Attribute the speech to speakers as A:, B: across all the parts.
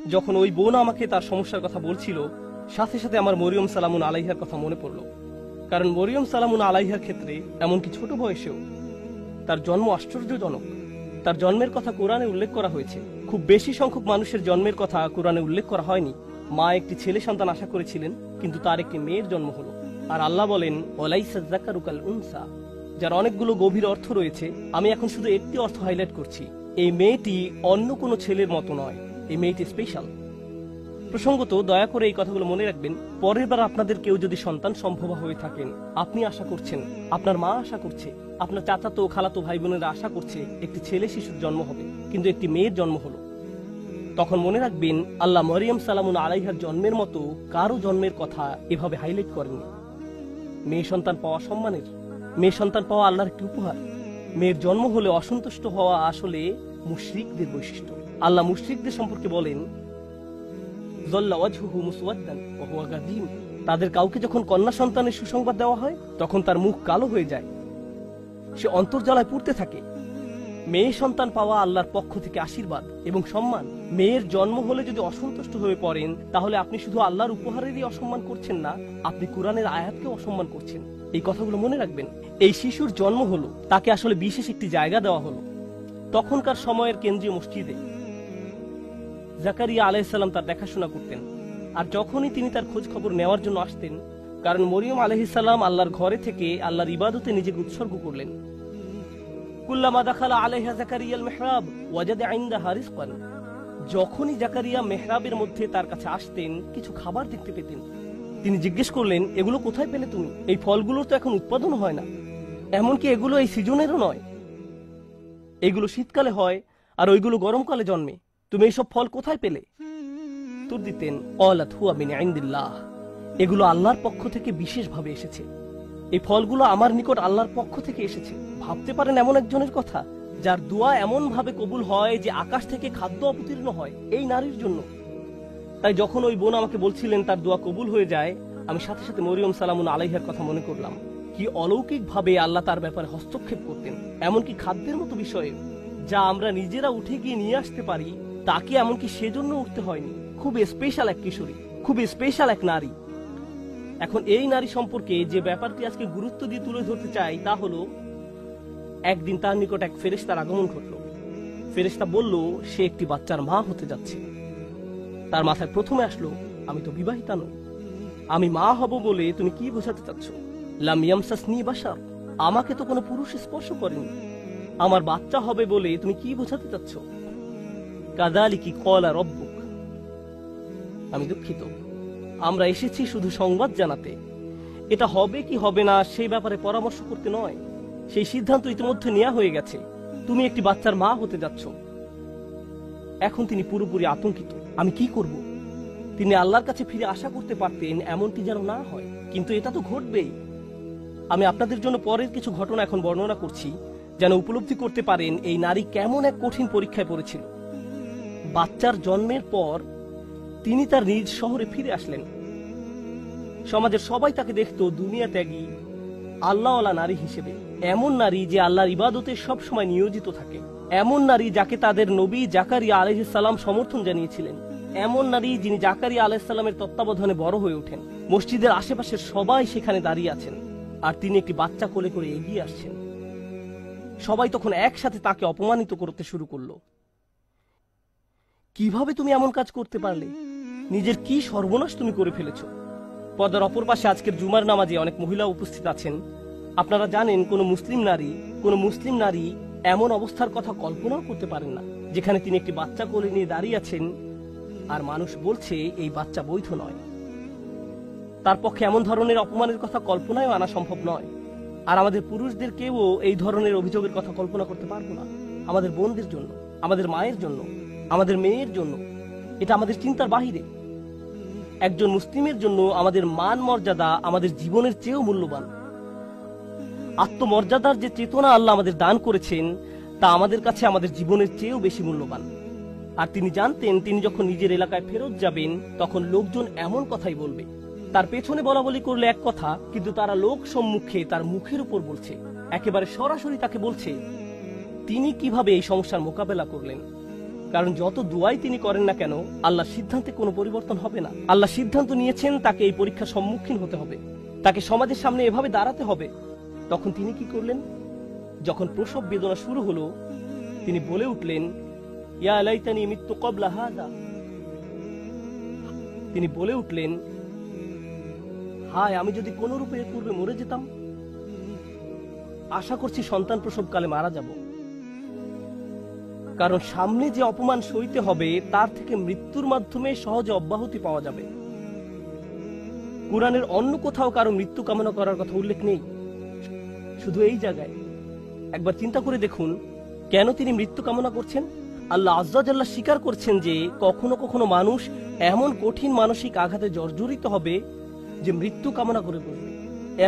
A: যখন ওই বোন আমাকে তার সমস্যার কথা বলছিল, সাথে সাথে আমার মরিয়ম সালামুন আলাইহার কথা মনে পড়ল। কারণ মরিয়ম সালামুন আলাইহার ক্ষেত্রে এমনকি ছোট বয়সেও তার জন্ম আশ্চর্যজনক। তার জন্মের কথা কোরআনে উল্লেখ করা হয়েছে। খুব বেশি সংখ্যক মানুষের জন্মের কথা কোরআনে উল্লেখ করা হয়নি। মা একটি ছেলে সন্তান আশা করেছিলেন, কিন্তু তার একটি মেয়ের জন্ম হলো। আর আল্লাহ বলেন, ওয়ালাইসা যাকারু কাল উনসা, যার অনেকগুলো গভীর অর্থ রয়েছে। আমি এখন শুধু একটি অর্থ হাইলাইট করছি। এই মেয়েটি অন্য কোনো ছেলের মতো নয়, এই মেয়েটি স্পেশাল। প্রসঙ্গত, দয়া করে এই কথাগুলো মনে রাখবেন। পরের বার আপনাদের কেউ যদি সন্তান সম্ভবা হয়ে থাকেন, আপনি আশা করছেন, আপনার মা আশা করছে, আপনার চাচাতো খালাতো ভাই বোনেরা আশা করছে একটি ছেলে শিশুর জন্ম হবে, কিন্তু একটি মেয়ের জন্ম হলো, তখন মনে রাখবেন আল্লাহ মরিয়ম সালামুন আলাইহার জন্মের মতো কারো জন্মের কথা এভাবে হাইলাইট করেননি। মেয়ে সন্তান পাওয়া সম্মানের, মেয়ে সন্তান পাওয়া আল্লাহর একটি উপহার। মেয়ের জন্ম হলে অসন্তুষ্ট হওয়া আসলে মুশরিকদের বৈশিষ্ট্য। আল্লাহ মুশরিকদের সম্পর্কে বলেন, তাদের কাউকে যখন কন্যা সন্তানের সুসংবাদ দেওয়া হয়, তখন তার মুখ কালো হয়ে যায়, সে অন্তর্জ্বালায় পুড়তে থাকে। মেয়ে সন্তান পাওয়া আল্লাহর পক্ষ থেকে আশীর্বাদ এবং সম্মান। মেয়ের জন্ম হলে যদি অসন্তুষ্ট হয়ে পড়েন, তাহলে আপনি শুধু আল্লাহর উপহারেরই অসম্মান করছেন না, আপনি কোরআনের আয়াতকে অসম্মান করছেন। এই কথাগুলো মনে রাখবেন। এই শিশুর জন্ম হলো, তাকে আসলে বিশেষ একটি জায়গা দেওয়া হলো। তখনকার সময়ের কেন্দ্রীয় মসজিদে জাকারিয়া আলাইহিস সালাম তার দেখাশোনা করতেন। আর যখনই তিনি তার খোঁজ খবর নেওয়ার জন্য আসতেন, কারণ মরিয়ম আলাইহিস সালাম আল্লাহর ঘরে থেকে আল্লাহর ইবাদতে নিজেকে উৎসর্গ করলেন। কুল্লামা দাখালা আলাইহা জাকারিয়াল মিহরাব ওয়াজাদা ইনদাহা রিজকান, যখনই জাকারিয়া মেহরাবের মধ্যে তার কাছে আসতেন, কিছু খাবার দেখতে পেতেন। তিনি জিজ্ঞেস করলেন, এগুলো কোথায় পেলে তুমি? এই ফলগুলোর তো এখন উৎপাদন হয় না, এমনকি এগুলো এই সিজনেরও নয়। এগুলো শীতকালে হয় আর ওইগুলো গরমকালে জন্মে। তুমি এইসব ফল কোথায় পেলে? উত্তর দিতেন, ক্বালাত হুয়া মিন ইনদিল্লাহ, এগুলো আল্লাহর পক্ষ থেকে বিশেষভাবে এসেছে। এই ফলগুলো আমার নিকট আল্লাহর পক্ষ থেকে এসেছে। ভাবতে পারেন এমন একজনের কথা, যার দোয়া এমন ভাবে কবুল হয় যে আকাশ থেকে খাদ্য অবতীর্ণ হয় এই নারীর জন্য। তাই যখন ওই বোন আমাকে বলছিলেন তার দোয়া কবুল হয়ে যায়, আমি সাথে সাথে মরিয়ম সালামুন আলাইহার কথা মনে করলাম। কি অলৌকিক ভাবে আল্লাহ তার ব্যাপারে হস্তক্ষেপ করতেন, এমনকি খাদ্যের মতো বিষয়ে, যা আমরা নিজেরা উঠে গিয়ে নিয়ে আসতে পারি, তাকে এমনকি সেজন্য উঠতে হয়নি। খুব স্পেশাল এক কিশোরী, খুব স্পেশাল এক নারী। এখন এই নারী সম্পর্কে যে ব্যাপারটি আজকে গুরুত্ব দিয়ে তুলে ধরতে চাই, তা হলো, একদিন তার নিকট এক ফেরেশতার আগমন ঘটল। ফেরেশতা বলল সে একটি বাচ্চার মা হতে যাচ্ছে। তার মাথায় প্রথমে আসলো, আমি তো বিবাহিতা নই, আমি মা হব বলে তুমি কি বোঝাতে চাচ্ছ? লাম ইয়ামসাসনি বাশার, আমাকে তো কোনো পুরুষ স্পর্শ করেনি, আমার বাচ্চা হবে বলে তুমি কি বোঝাতে চাচ্ছ? কাযালিকি ক্বালা রাব্বুক, আমি দুঃখিত, আমরা এসেছি শুধু সংবাদ জানাতে। এটা হবে কি হবে না সেই ব্যাপারে পরামর্শ করতে নয়। সেই সিদ্ধান্ত ইতিমধ্যে নেওয়া হয়ে গেছে, তুমি একটি বাচ্চার মা হতে যাচ্ছ। এখন তিনি পুরোপুরি আতঙ্কিত, আমি কি করব? তিনি আল্লাহর কাছে ফিরে আশা করতে পারতেন এমনটি যেন না হয়, কিন্তু এটা তো ঘটবেই। আমি আপনাদের জন্য পরের কিছু ঘটনা এখন বর্ণনা করছি, যেন উপলব্ধি করতে পারেন এই নারী কেমন এক কঠিন পরীক্ষায় পড়েছিল। বাচ্চার জন্মের পর তিনি তার নিজ শহরে ফিরে আসলেন। সমাজের সবাই তাকে দেখত দুনিয়া ত্যাগী, আল্লাহওয়ালা নারী হিসেবে। এমন নারী যে আল্লাহর ইবাদতে সব সময় নিয়োজিত থাকে, এমন নারী যাকে তাদের নবী জাকারিয়া আলাইহিস সালাম সমর্থন জানিয়েছিলেন, এমন নারী যিনি জাকারিয়া আলাইহিস সালামের তত্ত্বাবধানে বড় হয়ে ওঠেন। মসজিদের আশেপাশের সবাই সেখানে দাঁড়িয়ে আছেন, আর তিনি একটি বাচ্চা কোলে করে এগিয়ে আসছেন। সবাই তখন একসাথে তাকে অপমানিত করতে শুরু করলো। কিভাবে তুমি এমন কাজ করতে পারলে? নিজের কি সর্বনাশ তুমি করে ফেলেছ? পর্দার অপর পাশে আজকের জুমার নামাজে অনেক মহিলা উপস্থিত আছেন। আপনারা জানেন, কোন মুসলিম নারী এমন অবস্থার কথা কল্পনাও করতে পারেন না, যেখানে তিনি একটি বাচ্চা কোলে নিয়ে দাঁড়িয়ে আছেন, আর মানুষ বলছে এই বাচ্চা বৈধ নয়। তার পক্ষে এমন ধরনের অপমানের কথা কল্পনায় আনা সম্ভব নয়। আর আমাদের পুরুষদেরকেও এই ধরনের অভিযোগের কথা কল্পনা করতে পারবো না। আমাদের বোনদের জন্য, আমাদের মায়ের জন্য, আমাদের মেয়ের জন্য এটা আমাদের চিন্তার বাহিরে। একজন মুসলিমের জন্য আমাদের মান মর্যাদা আমাদের জীবনের চেয়েও মূল্যবান। আত্মমর্যাদার যে চেতনা আল্লাহ আমাদের দান করেছেন, তা আমাদের কাছে আমাদের জীবনের চেয়েও বেশি মূল্যবান। আর তিনি জানতেন, তিনি যখন নিজের এলাকায় ফেরত যাবেন, তখন লোকজন এমন কথাই বলবে। তার পেছনে বলা বলি করলে এক কথা, কিন্তু তারা লোক সম্মুখে তার মুখের উপর বলছে, একেবারে সরাসরি তাকে বলছে তিনি কিভাবে এই সমস্যার মোকাবেলা করলেন। কারণ যত দুয়াই তিনি করেন না কেন, আল্লাহর সিদ্ধান্তে কোনো পরিবর্তন হবে না। আল্লাহ সিদ্ধান্ত নিয়েছেন তাকে এই পরীক্ষার সম্মুখীন হতে হবে, তাকে সমাজের সামনে এভাবে দাঁড়াতে হবে। তখন তিনি কি করলেন? যখন প্রসব বেদনা শুরু হলো, তিনি বলে উঠলেন, ইয়া লাইতানি মিততু ক্বাবলা হাযা। তিনি বলে উঠলেন, হায়, আমি যদি কোন রূপে এর পূর্বে মরে যেতাম। আশা করছি সন্তান প্রসবকালে মারা যাব, কারণ সামনে যে অপমান সইতে হবে তার থেকে মৃত্যুর মাধ্যমে সহজে অব্যাহতি পাওয়া যাবে। কুরআনের অন্য কোথাও কারো মৃত্যু কামনা করার কথা উল্লেখ নেই, শুধু এই জায়গায়। একবার চিন্তা করে দেখুন, কেন তিনি মৃত্যু কামনা করছেন? আল্লাহ আজ্জা ওয়া জাল্লা স্বীকার করছেন যে কখনো কখনো মানুষ এমন কঠিন মানসিক আঘাতে জর্জরিত হবে যে মৃত্যু কামনা করে পড়বে।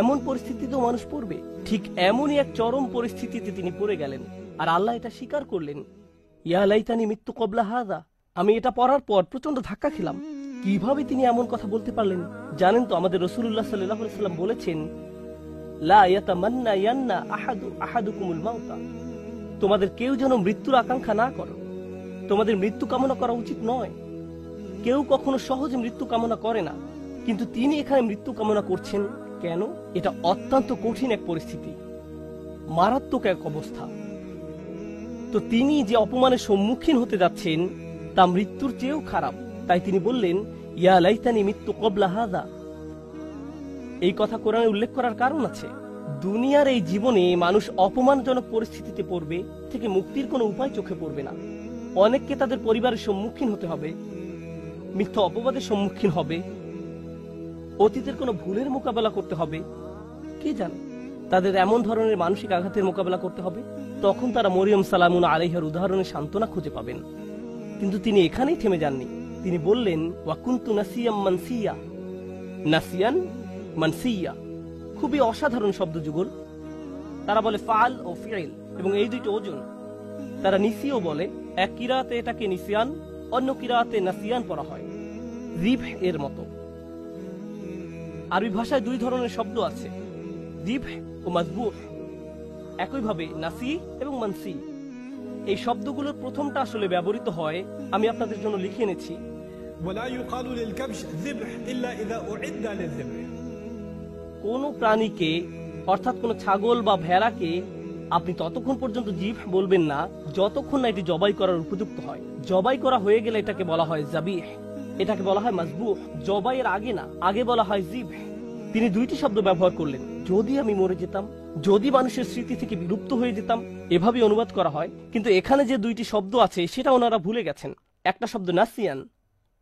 A: এমন পরিস্থিতিতেও মানুষ পড়বে। ঠিক এমনই এক চরম পরিস্থিতিতে তিনি পড়ে গেলেন, আর আল্লাহ এটা স্বীকার করলেন। ইয়া লাইতানি মিততু ক্বাবলা হাযা। আমি এটা পড়ার পর প্রচন্ড ধাক্কা খেলাম। কিভাবে তিনি এমন কথা বলতে পারলেন? জানেন তো, আমাদের রাসূলুল্লাহ সাল্লাল্লাহু আলাইহি ওয়াসাল্লাম বলেছেন, লা ইয়াতামান্না ইয়ান্না আহাদুকুমুল মাউতা। তোমাদের কেউ যেন মৃত্যুর আকাঙ্ক্ষা না করো। তোমাদের মৃত্যু কামনা করা উচিত নয়। কেউ কখনো সহজে মৃত্যু কামনা করে না, কিন্তু তিনি এখানে মৃত্যু কামনা করছেন কেন? এটা অত্যন্ত কঠিন এক পরিস্থিতি, মারাত্মক এক অবস্থা। তো তিনি যে অপমানের সম্মুখীন হতে যাচ্ছেন তা মৃত্যুর চেয়েও খারাপ। তাই তিনি বললেন, ইয়া লাইতানি মিততু ক্বাবলা হাযা। এই কথা কোরআনে উল্লেখ করার কারণ আছে। দুনিয়ার এই জীবনে মানুষ অপমানজনক পরিস্থিতিতে পড়বে, থেকে মুক্তির কোনো উপায় চোখে পড়বে না। অনেককে তাদের পরিবারের সম্মুখীন হতে হবে, মিথ্যা অপবাদের সম্মুখীন হবে, অতীতের কোনো ভুলের মোকাবেলা করতে হবে। কে জানে, তাদের এমন ধরনের মানসিক আঘাতের মোকাবেলা করতে হবে। তখন তারা মরিয়ম সালামুন আলাইহার উদাহরণে সান্ত্বনা খুঁজে পাবেন। কিন্তু তিনি এখানেই থেমে যাননি। তিনি বললেন, ওয়া কুনতু নাসিয়াম মানসিয়া। নাসিয়ান মানসিয়া খুবই অসাধারণ শব্দ যুগল। তারা বলে ফাল ও ফিইল, এবং এই দুইটি ওজন। তারা নিসিও বলে। এক কিরাতে এটাকে নিসিয়ান, অন্য কিরাতে নাসিয়ান পড়া হয়, জিবহ এর মতো। আরবি ভাষায় দুই ধরনের শব্দ আছে, জিবহ ও মাজবুহ। একইভাবে নাসি এবং মানসি, এই শব্দগুলোর প্রথমটা আসলে ব্যবহৃত হয়, আমি আপনাদের জন্য লিখে এনেছি।
B: ولا يقال للكبش ذبح إلا إذا أعد للذبح।
A: কোন প্রাণীকে, অর্থাৎ কোন ছাগল বা ভেড়াকে আপনি ততক্ষণ পর্যন্ত জিবহ বলবেন না যতক্ষণ না এটি জবাই করার উপযুক্ত হয়। জবাই করা হয়ে গেলে এটাকে বলা হয় জাবিহ, এটাকে বলা হয় মাজবুহ। জবাইয়ের আগে না, আগে বলা হয় জিবহ। তিনি দুইটি শব্দ ব্যবহার করলেন, যদি আমি মরে যেতাম, যদি মানুষের স্মৃতি থেকে বিলুপ্ত হয়ে যেতাম, এভাবে অনুবাদ করা হয়। কিন্তু এখানে যে দুইটি শব্দ আছে সেটা ওনারা ভুলে গেছেন। একটা শব্দ নাসিয়ান,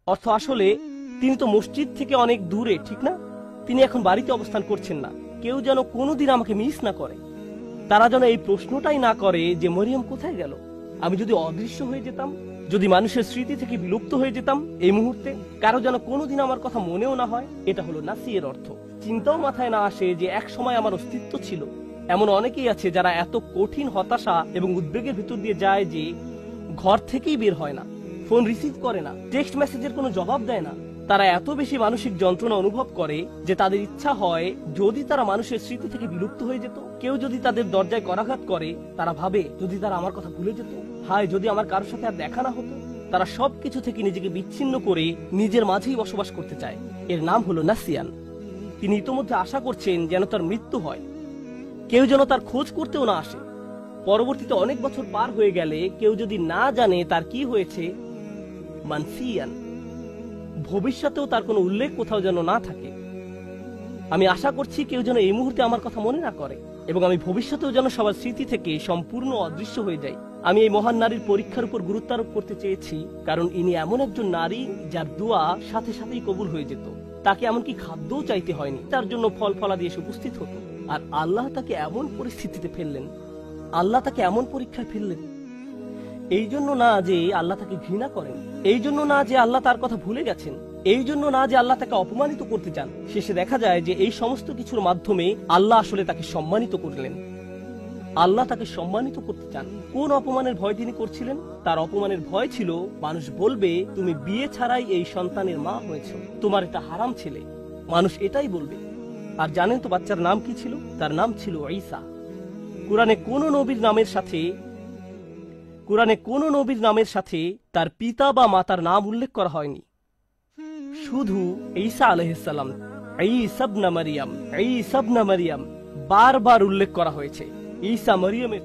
A: অর্থ আসলে তিনি তো মসজিদ থেকে অনেক দূরে, ঠিক না? তিনি এখন বাড়িতে অবস্থান করছেন না। কেউ যেন কোনোদিন আমাকে মিস না করে, তারা যেন এই প্রশ্নটাই না করে যে মরিয়ম কোথায় গেল। আমি যদি অদৃশ্য হয়ে যেতাম, যদি মানুষের স্মৃতি থেকে বিলুপ্ত হয়ে যেতাম এই মুহূর্তে, কারো যেন কোনোদিন আমার কথা মনেও না হয়। এটা হলো নাসিয়ের অর্থ। চিন্তাও মাথায় না আসে যে এক সময় আমার অস্তিত্ব ছিল। এমন অনেকেই আছে যারা এত কঠিন হতাশা এবং উদ্বেগের ভিতর দিয়ে যায় যে ঘর থেকেই বের হয় না, ফোন রিসিভ করে না, টেক্সট মেসেজের কোনো জবাব দেয় না। তারা এত বেশি মানসিক যন্ত্রণা অনুভব করে যে তাদের ইচ্ছা হয় যদি তারা মানুষের স্মৃতি থেকে বিলুপ্ত হয়ে যেত। কেউ যদি তাদের দরজায় করাঘাত করে, তারা ভাবে যদি তারা আমার কথা ভুলে যেত, হায় যদি আমার কারোর সাথে আর দেখা না হতো। তারা সবকিছু থেকে নিজেকে বিচ্ছিন্ন করে নিজের মাঝেই বসবাস করতে চায়। এর নাম হলো নাসিয়ান। তিনি ইতোমধ্যে আশা করছেন যেন তার মৃত্যু হয়, কেউ যেন তার খোঁজ করতেও না আসে। পরবর্তীতে অনেক বছর পার হয়ে গেলে কেউ যদি না জানে তার কি হয়েছে, মানসিয়ান, ভবিষ্যতেও তার কোনো উল্লেখ কোথাও যেন না থাকে। আমি আশা করছি কেউ যেন এই মুহূর্তে আমার কথা মনে না করে, এবং আমি ভবিষ্যতেও যেন সবার স্মৃতি থেকে সম্পূর্ণ অদৃশ্য হয়ে যাই। আমি এই মহান নারীর পরীক্ষার উপর গুরুত্ব আরোপ করতে চেয়েছি, কারণ ইনি এমন একজন নারী যার দোয়া সাথে সাথেই কবুল হয়ে যেত। তাকে এমনকি খাদ্যও চাইতে হয়নি, তার জন্য ফল ফলাদি এসে উপস্থিত হতো। আর আল্লাহ তাকে এমন পরিস্থিতিতে ফেললেন, আল্লাহ তাকে এমন পরীক্ষায় ফেললেন, এই জন্য না যে আল্লাহ তাকে ঘৃণা করেন, এই জন্য না যে আল্লাহ তার কথা ভুলে গেছেন, এই জন্য না যে আল্লাহ তাকে অপমানিত করতে চান। শেষে দেখা যায় যে এই সমস্ত কিছুর মাধ্যমে আল্লাহ আসলে তাকে সম্মানিত করলেন। আল্লাহ তাকে সম্মানিত করতে চান। কোন অপমানের ভয় তিনি করছিলেন? তার অপমানের ভয় ছিল মানুষ বলবে তুমি বিয়ে ছাড়াই এই সন্তানের মা হয়েছ, তোমার এটা হারাম ছেলে। মানুষ এটাই বলবে। আর জানেন তো বাচ্চার নাম কি ছিল? তার নাম ছিল ঈসা। কুরআনে কোন নবীর নামের সাথে কোরআনে কোন নবীর নামের সাথে তার পিতা বা মাতার নাম উল্লেখ করা হয়নি। শুধু ঈসা আলাইহিসসালাম, ঈসা ইবনে মারইয়াম, ঈসা ইবনে মারইয়াম বারবার উল্লেখ করা হয়েছে। ঈসা মরিয়মের